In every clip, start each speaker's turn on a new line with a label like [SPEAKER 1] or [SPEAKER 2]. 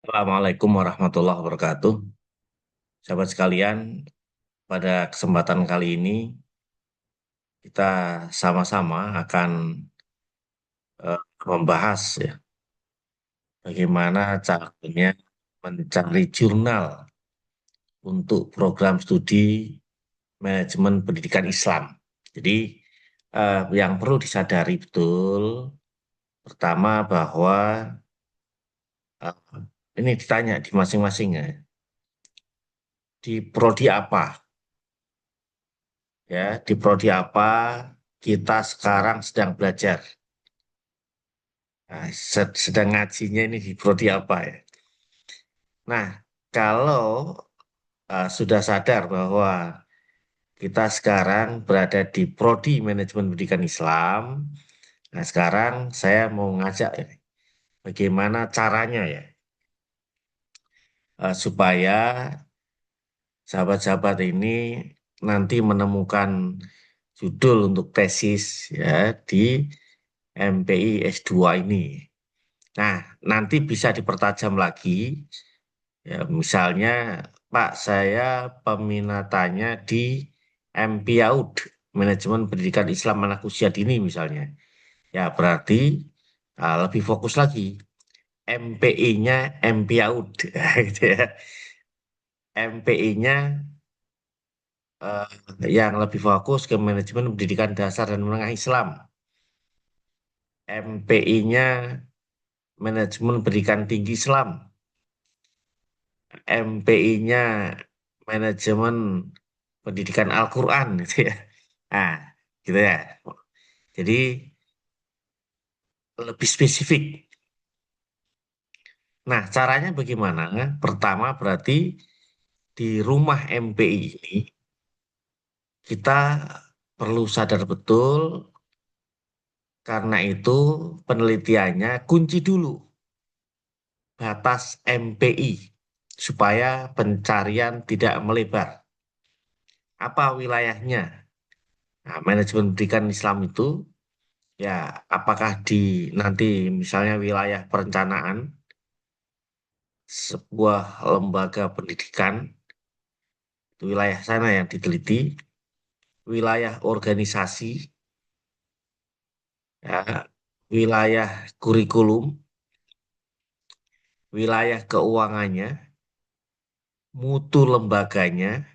[SPEAKER 1] Assalamualaikum warahmatullahi wabarakatuh. Sahabat sekalian, pada kesempatan kali ini kita sama-sama akan membahas ya bagaimana caranya mencari jurnal untuk program studi manajemen pendidikan Islam. Jadi yang perlu disadari betul pertama bahwa eh, ini ditanya di masing-masing ya, di prodi apa ya, di prodi apa kita sekarang sedang belajar. Nah, sedang ngajinya ini di prodi apa ya? Nah, kalau sudah sadar bahwa kita sekarang berada di prodi manajemen pendidikan Islam, nah sekarang saya mau ngajak ini, bagaimana caranya ya, supaya sahabat-sahabat ini nanti menemukan judul untuk tesis ya di MPI S2 ini. Nah, nanti bisa dipertajam lagi. Ya, misalnya, Pak, saya peminatannya di MPAUD, Manajemen Pendidikan Islam Anak Usia Dini misalnya. Ya, berarti lebih fokus lagi. MPI-nya MPAUD, gitu ya. MPI-nya yang lebih fokus ke Manajemen Pendidikan Dasar dan Menengah Islam. MPI-nya Manajemen Pendidikan Tinggi Islam. MPI-nya Manajemen Pendidikan Al-Quran gitu ya. Nah, gitu ya. Jadi lebih spesifik. Nah, caranya bagaimana? Pertama berarti di rumah MPI ini kita perlu sadar betul karena itu penelitiannya kunci dulu batas MPI supaya pencarian tidak melebar. Apa wilayahnya? Nah, manajemen pendidikan Islam itu ya apakah di nanti misalnya wilayah perencanaan sebuah lembaga pendidikan, itu wilayah sana yang diteliti, wilayah organisasi, ya, wilayah kurikulum, wilayah keuangannya, mutu lembaganya,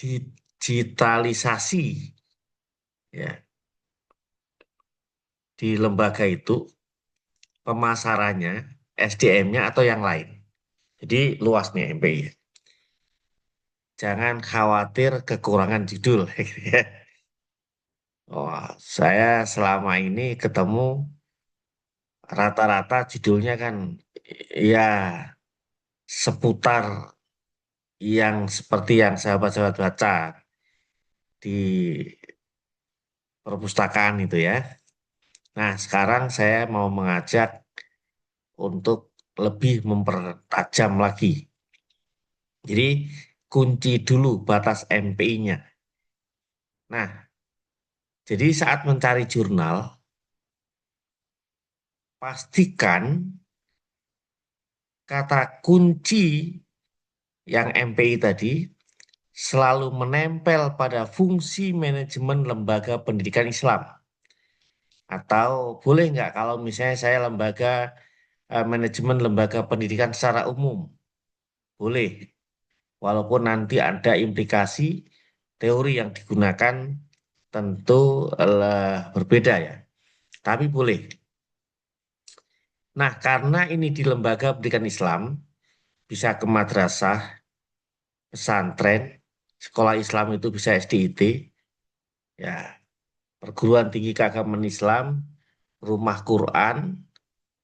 [SPEAKER 1] digitalisasi ya di lembaga itu, pemasarannya, SDM-nya atau yang lain. Jadi luas nih MPI. Jangan khawatir kekurangan judul. Wah, saya selama ini ketemu rata-rata judulnya kan ya seputar yang seperti yang sahabat-sahabat baca di perpustakaan itu ya. Nah, sekarang saya mau mengajak untuk lebih mempertajam lagi. Jadi, kunci dulu batas MPI-nya. Nah, jadi saat mencari jurnal, pastikan kata kunci yang MPI tadi selalu menempel pada fungsi manajemen lembaga pendidikan Islam. Atau boleh nggak kalau misalnya saya lembaga manajemen lembaga pendidikan secara umum? Boleh. Walaupun nanti ada implikasi teori yang digunakan tentu berbeda ya. Tapi boleh. Nah, karena ini di lembaga pendidikan Islam, bisa ke madrasah, pesantren, sekolah Islam itu bisa SDIT, ya, perguruan tinggi keagamaan Islam, rumah Quran,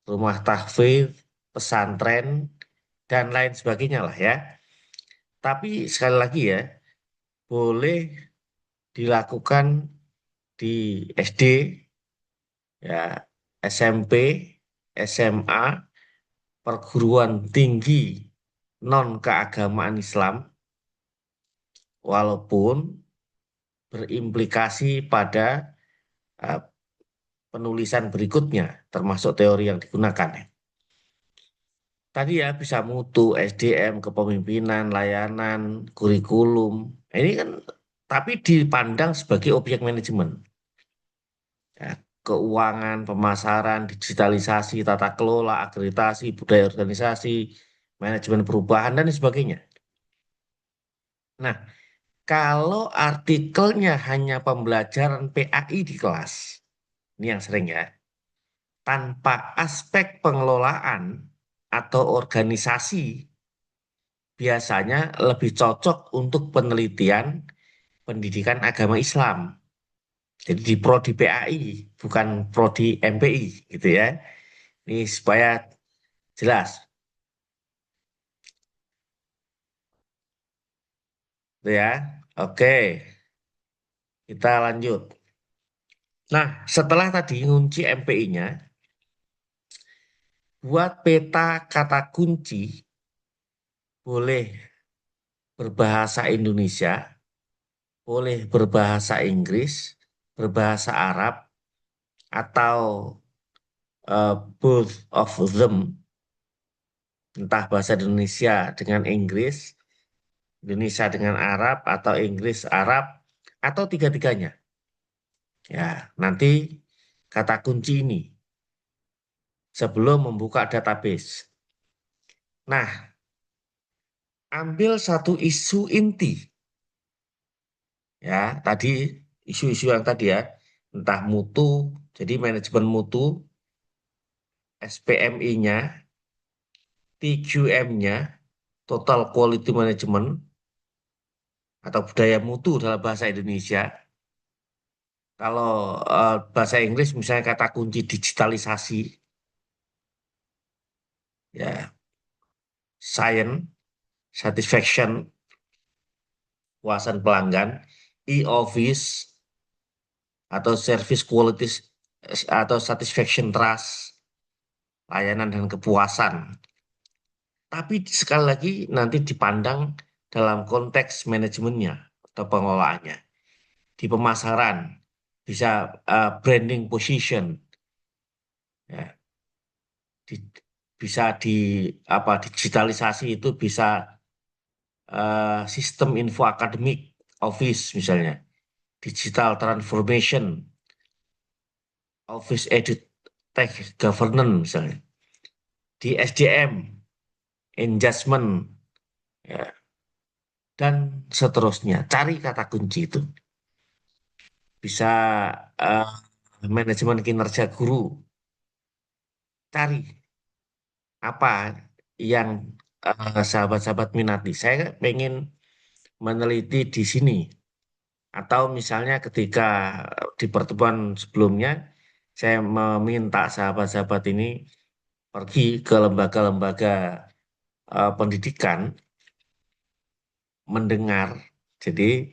[SPEAKER 1] rumah tahfidz, pesantren, dan lain sebagainya lah ya. Tapi sekali lagi ya, boleh dilakukan di SD, ya, SMP, SMA, perguruan tinggi non keagamaan Islam, walaupun berimplikasi pada eh, penulisan berikutnya, termasuk teori yang digunakan. tadi ya bisa mutu, SDM, kepemimpinan, layanan, kurikulum. Ini kan tapi dipandang sebagai objek manajemen. Ya, keuangan, pemasaran, digitalisasi, tata kelola, akreditasi, budaya organisasi, manajemen perubahan dan sebagainya. Nah, kalau artikelnya hanya pembelajaran PAI di kelas, ini yang sering ya, tanpa aspek pengelolaan atau organisasi, biasanya lebih cocok untuk penelitian pendidikan agama Islam. Jadi di prodi PAI, bukan prodi MPI, gitu ya. Ini supaya jelas, gitu ya. Oke, kita lanjut. Nah, setelah tadi ngunci MPI-nya, buat peta kata kunci boleh berbahasa Indonesia, boleh berbahasa Inggris, berbahasa Arab, atau both of them, entah bahasa Indonesia dengan Inggris, Indonesia dengan Arab, atau Inggris Arab, atau tiga-tiganya. Ya, nanti kata kunci ini sebelum membuka database. Nah, ambil satu isu inti, ya, tadi isu-isu yang tadi ya, entah mutu, jadi manajemen mutu, SPMI-nya, TQM-nya, Total Quality Management, atau budaya mutu dalam bahasa Indonesia. Kalau bahasa Inggris misalnya kata kunci digitalisasi, ya, science, satisfaction, puasan pelanggan, e-office, atau service quality atau satisfaction trust, layanan dan kepuasan. Tapi sekali lagi nanti dipandang dalam konteks manajemennya atau pengelolaannya. Di pemasaran bisa branding position, ya, di- bisa di apa digitalisasi itu bisa sistem info akademik, office misalnya, digital transformation, office edutech governance misalnya, di SDM, engagement, ya, dan seterusnya. Cari kata kunci itu. Bisa eh, manajemen kinerja guru. Cari apa yang sahabat-sahabat minati. Saya pengen meneliti di sini. Atau misalnya ketika di pertemuan sebelumnya, saya meminta sahabat-sahabat ini pergi ke lembaga-lembaga pendidikan, mendengar. Jadi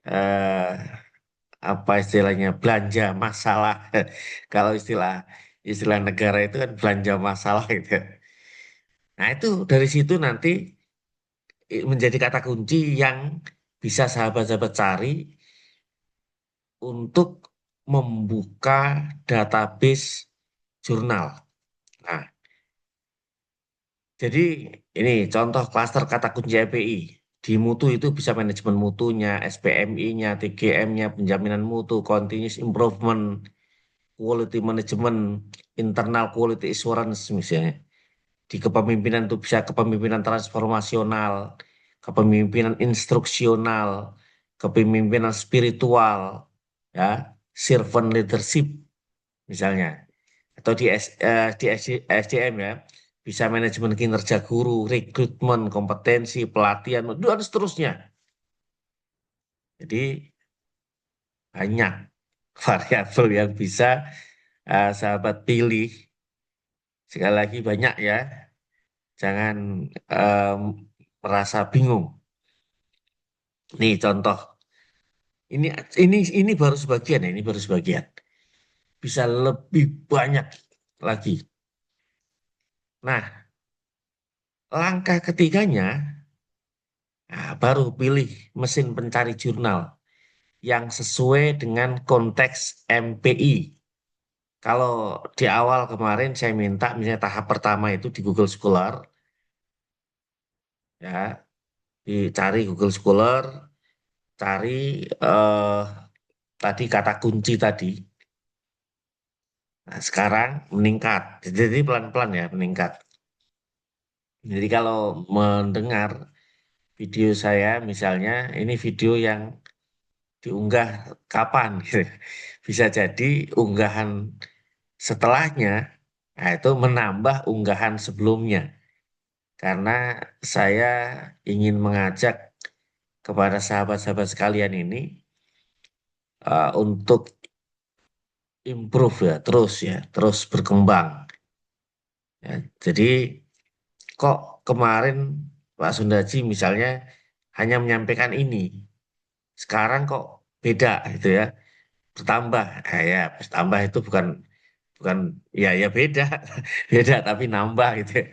[SPEAKER 1] eh, apa istilahnya belanja masalah. Kalau istilah istilah negara itu kan belanja masalah gitu. Nah itu dari situ nanti menjadi kata kunci yang bisa sahabat-sahabat cari untuk membuka database jurnal. Nah, jadi ini contoh klaster kata kunci EPI. Di mutu itu bisa manajemen mutunya, SPMI-nya, TGM-nya, penjaminan mutu, continuous improvement, quality management, internal quality assurance misalnya. Di kepemimpinan itu bisa kepemimpinan transformasional, kepemimpinan instruksional, kepemimpinan spiritual, ya, servant leadership misalnya. Atau di SDM ya, bisa manajemen kinerja guru, rekrutmen, kompetensi, pelatihan, dan seterusnya. Jadi banyak variabel yang bisa sahabat pilih. Sekali lagi banyak ya, jangan em, merasa bingung. Nih contoh, ini ini baru sebagian ya, ini baru sebagian. Bisa lebih banyak lagi. Nah, langkah ketiganya, nah, baru pilih mesin pencari jurnal yang sesuai dengan konteks MPI. Kalau di awal kemarin saya minta misalnya tahap pertama itu di Google Scholar, ya, dicari Google Scholar, cari eh, tadi kata kunci tadi. Nah, sekarang meningkat, jadi pelan-pelan ya meningkat. Jadi kalau mendengar video saya, misalnya ini video yang diunggah kapan, gitu. Bisa jadi unggahan setelahnya, nah itu menambah unggahan sebelumnya. Karena saya ingin mengajak kepada sahabat-sahabat sekalian ini untuk improve ya, terus berkembang. Ya, jadi kok kemarin Pak Sundaji misalnya hanya menyampaikan ini, sekarang kok beda gitu ya, bertambah. Ya, bertambah itu bukan bukan ya ya beda, beda tapi nambah gitu ya.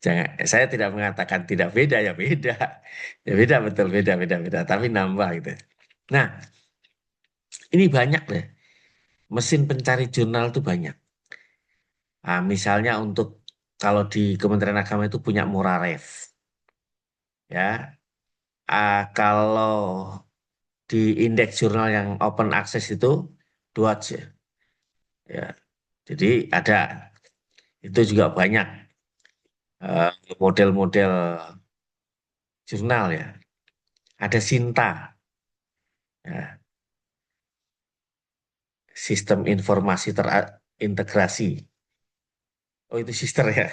[SPEAKER 1] Jangan, saya tidak mengatakan tidak beda ya beda, ya beda betul beda beda beda, tapi nambah gitu. Nah, ini banyak deh. Mesin pencari jurnal itu banyak. Nah, misalnya untuk kalau di Kementerian Agama itu punya Muraref, ya. Kalau di indeks jurnal yang open access itu Dwatch, ya. Jadi ada itu juga banyak model-model jurnal ya. Ada Sinta, ya, sistem informasi terintegrasi. Oh itu sister ya.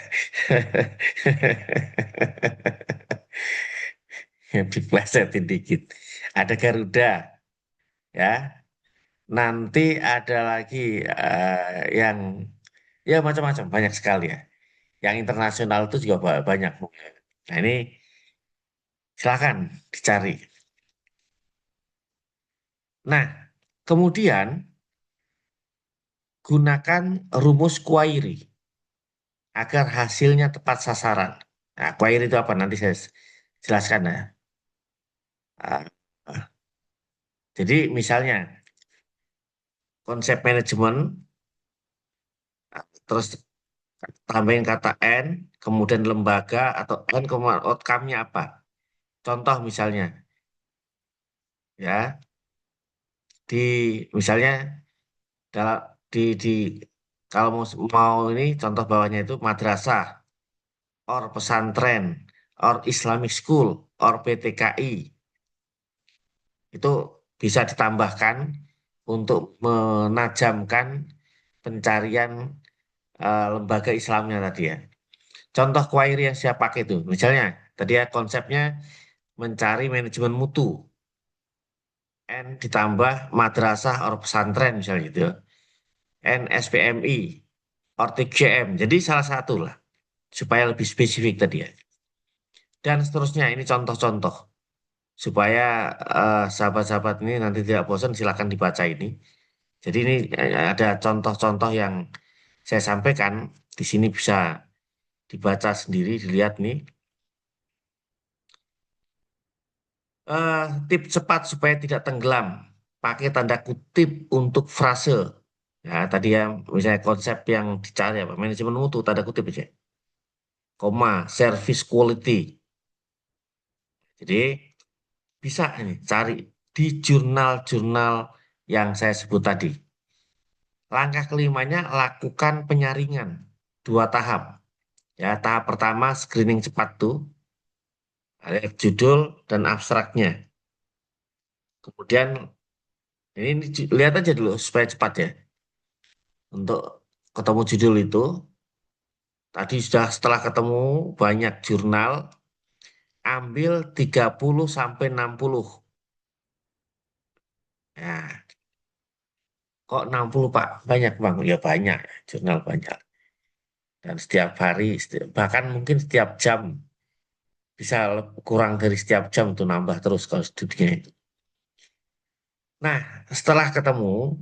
[SPEAKER 1] Diplesetin dikit. Ada Garuda, ya. Nanti ada lagi yang ya macam-macam, banyak sekali ya. Yang internasional itu juga banyak. Nah ini silakan dicari. Nah, kemudian gunakan rumus query agar hasilnya tepat sasaran. Nah, query itu apa? Nanti saya jelaskan ya. Ah, ah. Jadi misalnya konsep manajemen, terus tambahin kata N, kemudian lembaga atau N, kemudian outcome-nya apa? Contoh misalnya, ya, di misalnya dalam di kalau mau ini contoh bawahnya itu madrasah, or pesantren, or Islamic school, or PTKI. Itu bisa ditambahkan untuk menajamkan pencarian lembaga Islamnya tadi ya. Contoh query yang saya pakai itu, misalnya tadi ya konsepnya mencari manajemen mutu, N ditambah madrasah or pesantren misalnya gitu, N SPMI or TGM. Jadi salah satu lah supaya lebih spesifik tadi ya. Dan seterusnya ini contoh-contoh supaya sahabat-sahabat ini nanti tidak bosan silakan dibaca ini. Jadi ini ada contoh-contoh yang saya sampaikan di sini bisa dibaca sendiri, dilihat nih. Tips cepat supaya tidak tenggelam. Pakai tanda kutip untuk frase. Ya, tadi ya, misalnya konsep yang dicari apa? Manajemen mutu, tanda kutip aja. Koma, service quality. Jadi bisa ini cari di jurnal-jurnal yang saya sebut tadi. Langkah kelimanya, lakukan penyaringan. Dua tahap. Ya, tahap pertama screening cepat tuh, ada judul dan abstraknya. Kemudian ini lihat aja dulu supaya cepat ya. Untuk ketemu judul itu, tadi sudah setelah ketemu banyak jurnal, ambil 30 sampai 60. Nah, kok 60 Pak? Banyak Bang. Ya banyak, jurnal banyak. Dan setiap hari, bahkan mungkin setiap jam, bisa kurang dari setiap jam tuh nambah terus kalau studinya itu. Nah, setelah ketemu,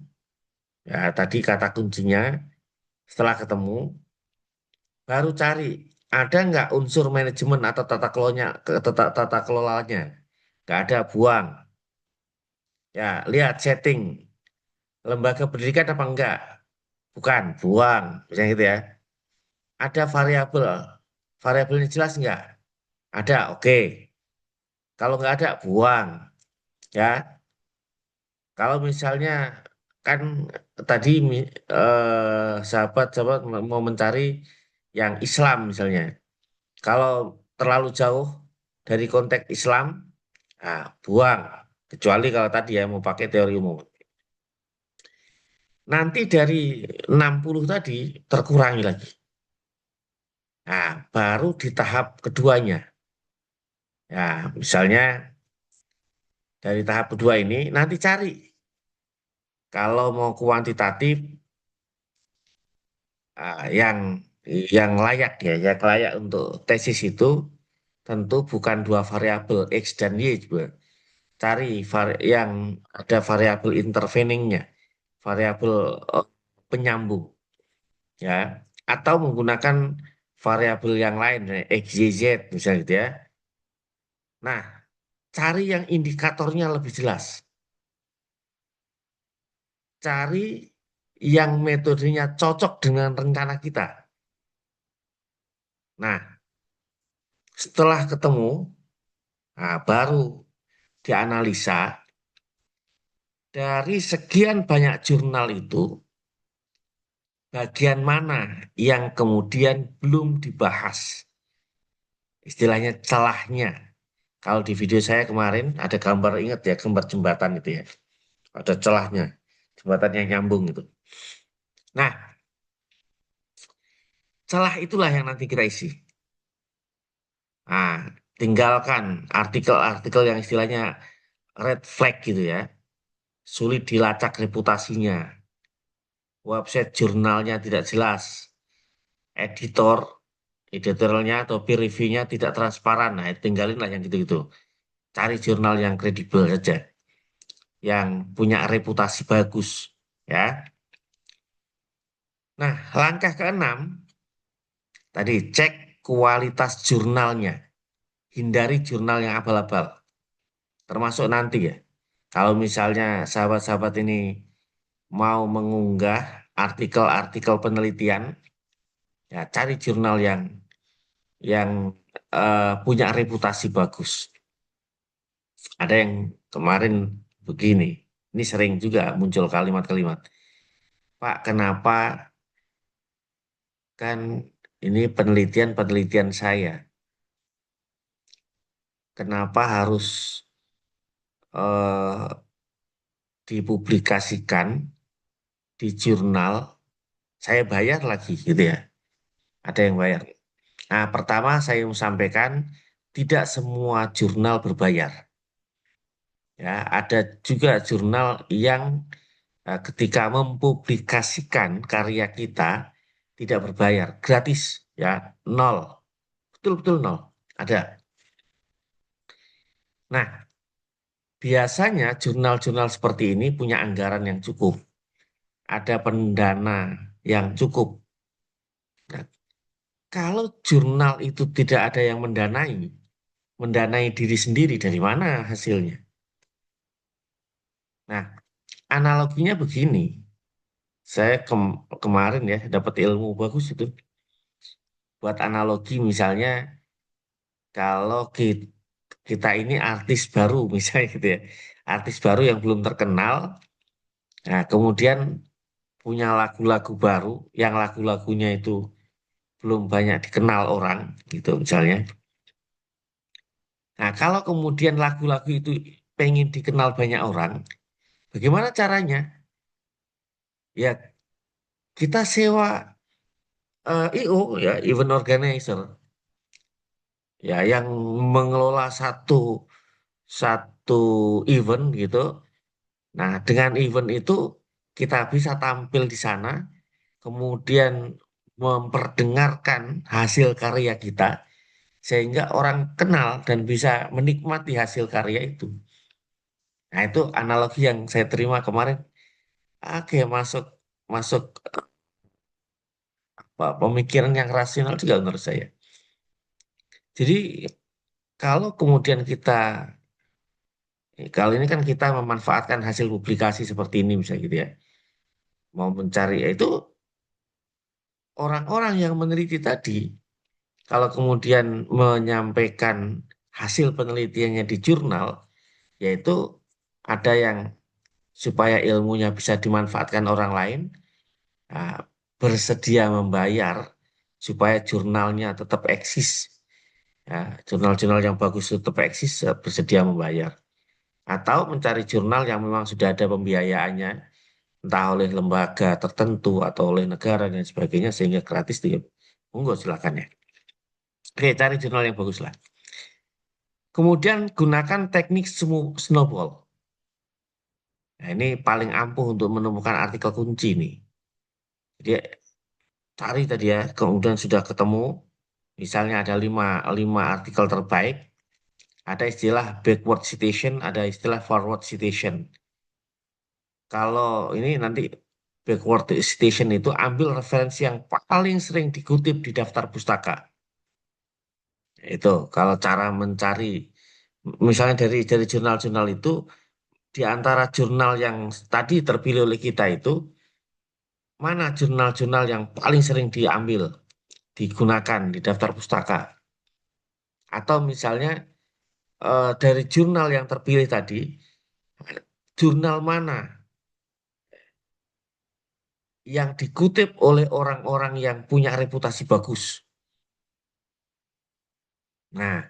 [SPEAKER 1] ya tadi kata kuncinya, setelah ketemu, baru cari ada nggak unsur manajemen atau tata kelolanya. Nggak ada, buang. Ya, lihat setting lembaga pendidikan apa enggak. bukan, buang, misalnya gitu ya. Ada variabel, variabelnya jelas nggak? Ada, oke. Kalau nggak ada, buang, ya. Kalau misalnya kan tadi sahabat-sahabat mau mencari yang Islam misalnya. Kalau terlalu jauh dari konteks Islam, nah, buang. Kecuali kalau tadi ya mau pakai teori umum. Nanti dari 60 tadi terkurangi lagi. Nah, baru di tahap keduanya. Ya, misalnya dari tahap kedua ini nanti cari. Kalau mau kuantitatif, yang layak ya, yang layak untuk tesis itu tentu bukan dua variabel X dan Y juga. Cari yang ada variabel interveningnya, variabel eh, penyambung ya, atau menggunakan variabel yang lain X, Y, Z misalnya gitu ya. Nah, cari yang indikatornya lebih jelas. Cari yang metodenya cocok dengan rencana kita. Nah, setelah ketemu, nah, baru dianalisa dari sekian banyak jurnal itu, bagian mana yang kemudian belum dibahas. Istilahnya celahnya. Kalau di video saya kemarin ada gambar, ingat ya, gambar jembatan itu ya. Ada celahnya, jembatan yang nyambung itu. Nah, celah itulah yang nanti kita isi. Nah, tinggalkan artikel-artikel yang istilahnya red flag gitu ya. Sulit dilacak reputasinya. Website jurnalnya tidak jelas. Editor, editorialnya atau peer review-nya tidak transparan. Nah, tinggalin lah yang gitu-gitu. Cari jurnal yang kredibel saja. Yang punya reputasi bagus. Ya. Nah, langkah keenam, tadi cek kualitas jurnalnya. Hindari jurnal yang abal-abal. Termasuk nanti ya. Kalau misalnya sahabat-sahabat ini mau mengunggah artikel-artikel penelitian, ya cari jurnal yang punya reputasi bagus. Ada yang kemarin begini, ini sering juga muncul kalimat-kalimat. Pak, kenapa kan ini penelitian-penelitian saya, kenapa harus eh, dipublikasikan di jurnal, saya bayar lagi gitu ya. Ada yang bayar. Nah, pertama saya mau sampaikan, tidak semua jurnal berbayar. Ya, ada juga jurnal yang ketika mempublikasikan karya kita tidak berbayar, gratis ya, nol, betul-betul nol. Ada. Nah, biasanya jurnal-jurnal seperti ini punya anggaran yang cukup, ada pendana yang cukup. Nah, kalau jurnal itu tidak ada yang mendanai diri sendiri, dari mana hasilnya? Nah, analoginya begini, saya kemarin ya dapat ilmu bagus itu. Buat analogi misalnya, kalau kita ini artis baru misalnya gitu ya, artis baru yang belum terkenal, nah kemudian punya lagu-lagu baru yang lagu-lagunya itu belum banyak dikenal orang gitu misalnya. Nah, kalau kemudian lagu-lagu itu pengen dikenal banyak orang, bagaimana caranya? Ya, kita sewa IO ya, event organizer ya, yang mengelola satu satu event gitu. Nah, dengan event itu kita bisa tampil di sana, kemudian memperdengarkan hasil karya kita sehingga orang kenal dan bisa menikmati hasil karya itu. Nah, itu analogi yang saya terima kemarin. Oke, masuk masuk pemikiran yang rasional juga menurut saya. Jadi kalau kemudian kali ini kan kita memanfaatkan hasil publikasi seperti ini misalnya gitu ya, mau mencari ya itu, orang-orang yang meneliti tadi, kalau kemudian menyampaikan hasil penelitiannya di jurnal, yaitu ada yang supaya ilmunya bisa dimanfaatkan orang lain, nah, bersedia membayar supaya jurnalnya tetap eksis. Ya, jurnal-jurnal yang bagus tetap eksis, bersedia membayar. Atau mencari jurnal yang memang sudah ada pembiayaannya, entah oleh lembaga tertentu atau oleh negara dan sebagainya, sehingga gratis dia. Monggo silakan ya. Oke, cari jurnal yang bagus lah. Kemudian gunakan teknik snowball. Nah, ini paling ampuh untuk menemukan artikel kunci nih. Jadi cari tadi ya, kemudian sudah ketemu, misalnya ada lima artikel terbaik, ada istilah backward citation, ada istilah forward citation. Kalau ini nanti backward citation itu ambil referensi yang paling sering dikutip di daftar pustaka. Itu kalau cara mencari, misalnya dari jurnal-jurnal itu, di antara jurnal yang tadi terpilih oleh kita itu, mana jurnal-jurnal yang paling sering diambil, digunakan di daftar pustaka. Atau misalnya dari jurnal yang terpilih tadi, jurnal mana yang dikutip oleh orang-orang yang punya reputasi bagus. Nah,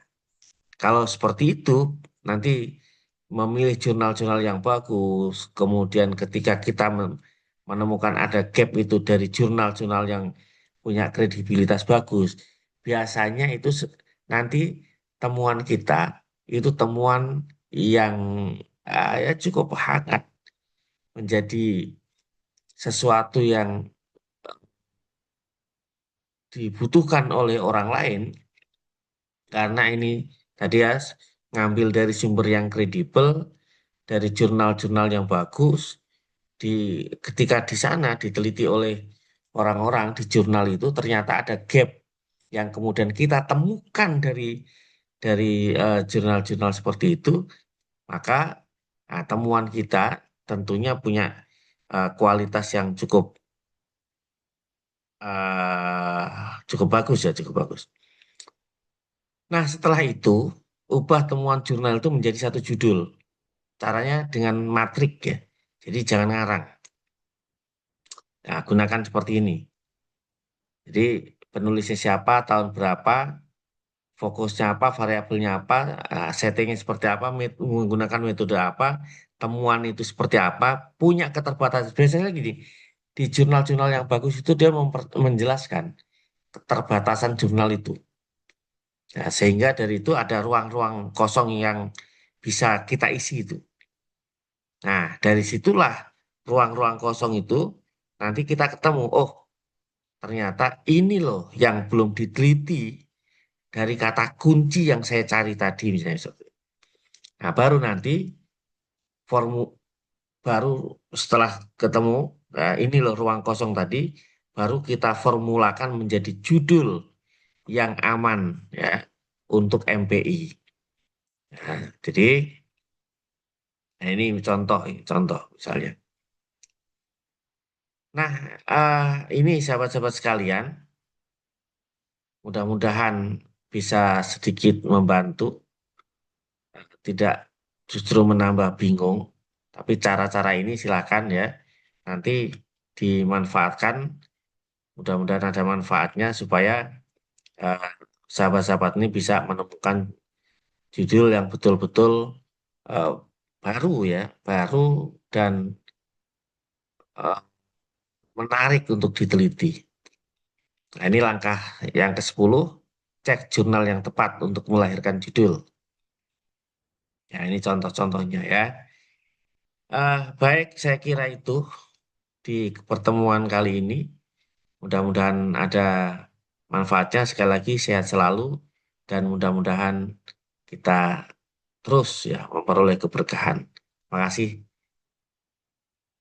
[SPEAKER 1] kalau seperti itu, nanti memilih jurnal-jurnal yang bagus, kemudian ketika kita menemukan ada gap itu dari jurnal-jurnal yang punya kredibilitas bagus, biasanya itu nanti temuan kita itu temuan yang ya cukup hangat, menjadi sesuatu yang dibutuhkan oleh orang lain, karena ini tadi ya ngambil dari sumber yang kredibel, dari jurnal-jurnal yang bagus, di ketika di sana diteliti oleh orang-orang di jurnal itu ternyata ada gap yang kemudian kita temukan dari jurnal-jurnal seperti itu, maka temuan kita tentunya punya kualitas yang cukup bagus ya, cukup bagus. Nah, setelah itu ubah temuan jurnal itu menjadi satu judul. Caranya dengan matrik ya. Jadi jangan ngarang. Nah, gunakan seperti ini. Jadi penulisnya siapa, tahun berapa, fokusnya apa, variabelnya apa, settingnya seperti apa, menggunakan metode apa, temuan itu seperti apa, punya keterbatasan. Biasanya gini, di jurnal-jurnal yang bagus itu dia menjelaskan keterbatasan jurnal itu. Nah, sehingga dari itu ada ruang-ruang kosong yang bisa kita isi itu. Nah, dari situlah ruang-ruang kosong itu nanti kita ketemu, oh ternyata ini loh yang belum diteliti dari kata kunci yang saya cari tadi misalnya. Nah, baru nanti formu baru setelah ketemu, nah, ini loh ruang kosong tadi, baru kita formulakan menjadi judul yang aman ya untuk MPI. Nah, jadi ini contoh misalnya. Nah, ini sahabat-sahabat sekalian, mudah-mudahan bisa sedikit membantu, tidak justru menambah bingung. Tapi cara-cara ini silakan ya, nanti dimanfaatkan. Mudah-mudahan ada manfaatnya supaya eh, sahabat-sahabat ini bisa menemukan judul yang betul-betul eh, baru ya, baru dan eh, menarik untuk diteliti. Nah, ini langkah yang ke-10, cek jurnal yang tepat untuk melahirkan judul. Ya, ini contoh-contohnya ya. Baik, saya kira itu di pertemuan kali ini. Mudah-mudahan ada manfaatnya. Sekali lagi, sehat selalu. Dan mudah-mudahan kita terus ya memperoleh keberkahan. Terima kasih.